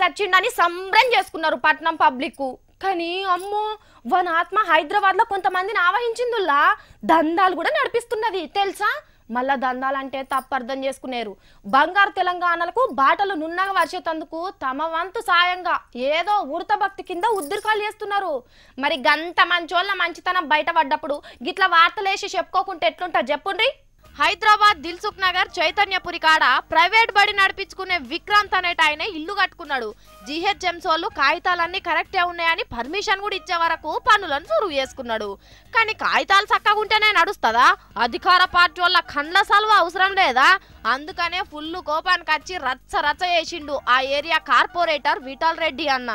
చచ్చిండని సంబరం చేసుకున్నారు పట్నం పబ్లిక్. కానీ అమ్మో వన్ ఆత్మ హైదరాబాద్ లో కొంతమందిని ఆవహించిందుల్లా దందాలు కూడా నడిపిస్తున్నది తెలుసా. మళ్ళా దందాలంటే తప్పర్థం చేసుకునేరు. బంగారు తెలంగాణలకు బాటలు నున్నగా వర్షేతందుకు తమ వంతు సాయంగా ఏదో ఉడత భక్తి కింద ఉద్రికాలు చేస్తున్నారు. మరి గంత మంచోళ్ళ మంచితనం బయటపడ్డప్పుడు గిట్ల వార్తలేసి చెప్పుకోకుంటే ఎట్లుంటా చెప్పుండ్రి. హైదరాబాద్ దిల్సుఖ్ నగర్ చైతన్యపురి కాడ ప్రైవేట్ బడి నడిపించుకునే విక్రాంత్ అనేట ఆయన ఇల్లు కట్టుకున్నాడు. జిహెచ్ఎంసీ వాళ్ళు కాగితాలన్నీ కరెక్టే ఉన్నాయని పర్మిషన్ కూడా ఇచ్చే వరకు పనులను సురువు చేసుకున్నాడు. కానీ కాగితాలు చక్కగా ఉంటేనే నడుస్తుందా? అధికార పార్టీ వాళ్ళ కండ్ల సల్వ అవసరం లేదా? అందుకనే ఫుల్ కోపానికి వచ్చి రచ్చ రచ్చ చేసిండు ఆ ఏరియా కార్పొరేటర్ విఠల్ రెడ్డి అన్న.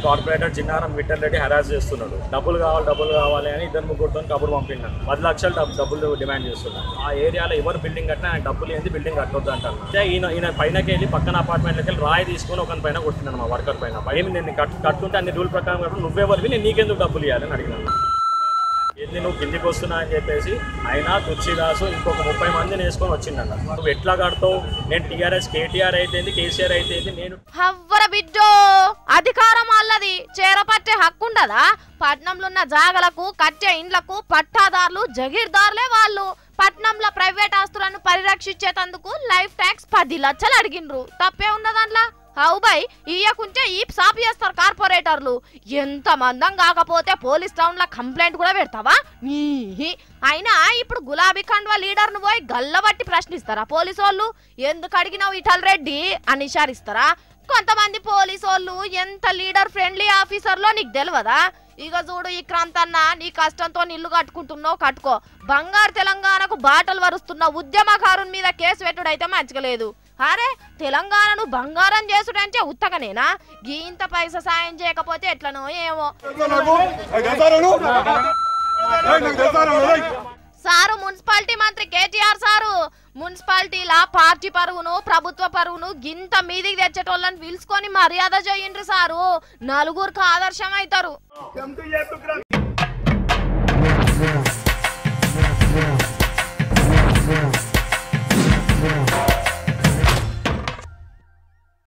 కార్పొరేటర్ చిన్నారం విఠల్ రెడ్డి హరాస్ చేస్తున్నాడు. డబ్బులు కావాలి అని ఇద్దరు ముగ్గురుతో కబురు పంపిండు. 10 లక్షలు డబ్బులు డిమాండ్ చేస్తున్నాడు. ఆ ఏరియాలో ఎవరు బిల్డింగ్ కట్టినా ఆయన డబ్బులు ఏంది బిల్డింగ్ కట్టొద్దు అంటారు. ఈయన పైనకి వెళ్ళి పక్కన అపార్ట్మెంట్లకి వెళ్ళి రాయి తీసుకొని ఒకరి పైన కొట్టినాను మా వర్కర్ పైన. ఏమి నేను కట్టుకుంటే అన్ని రూల్ ప్రకారం నువ్వెవరివి నేను నీకెందుకు డబ్బులు ఇవ్వాలని అడిగినాను. ఏంది నువ్వు కిందికి వస్తున్నా అని చెప్పేసి ఆయన తులసిదాసు ఇంకొక 30 మందిని వేసుకొని వచ్చిందన్న. నువ్వు ఎట్లా కడతావు? నేను టీఆర్ఎస్ కేటీఆర్ అయితే కేసీఆర్ అయితే నేను బిడ్డో అధికారం అల్లది చేరపట్టే హక్కు ఉండదా? పట్నంలో ఉన్న జాగలకు కట్టే ఇండ్లకు పట్టాదారులు జగీర్దారులే వాళ్ళు. పట్నంలో ప్రైవేట్ ఆస్తులను పరిరక్షించేందుకు లైఫ్ ట్యాక్స్ 10 లక్షలు అడిగినరు. తప్పే ఉన్నదాంట్లో హౌబై ఇయ్యకుంటే ఈ సాపు చేస్తారు కార్పొరేటర్లు. ఎంత మందం కాకపోతే పోలీస్ టౌన్ లో కంప్లైంట్ కూడా పెడతావా? అయినా ఇప్పుడు గులాబీ కండ్వా లీడర్ ను పోయి గల్లబట్టి ప్రశ్నిస్తారా పోలీసు వాళ్ళు? ఎందుకు అడిగినావు విఠల్ రెడ్డి అని విచారిస్తారా? కొంతమంది పోలీసు వాళ్ళు ఎంత లీడర్ ఫ్రెండ్లీ ఆఫీసర్లో నీకు తెలియదా? ఇక చూడు ఈ క్రాంతన్న, నీ కష్టంతో ఇల్లు కట్టుకుంటున్నావు కట్టుకో. బంగారు తెలంగాణకు బాటలు వరుస్తున్న ఉద్యమకారుని మీద కేసు పెట్టుడైతే మంచిగా లేదు. అరే తెలంగాణను బంగారం చేసుడంటే ఉత్తగనేనా? గీంత పైసా సాయం చేయకపోతే ఎట్లనో ఏమో. సారు మున్సిపాలిటీ మంత్రి కేటీఆర్ సారు మున్సిపాలిటీలా పార్టీ పరువును ప్రభుత్వ పరువును గింత మీదికి తెచ్చేటోళ్ళని పిలుచుకొని మర్యాద చేయండి సారు. నలుగురికి ఆదర్శం అవుతారు.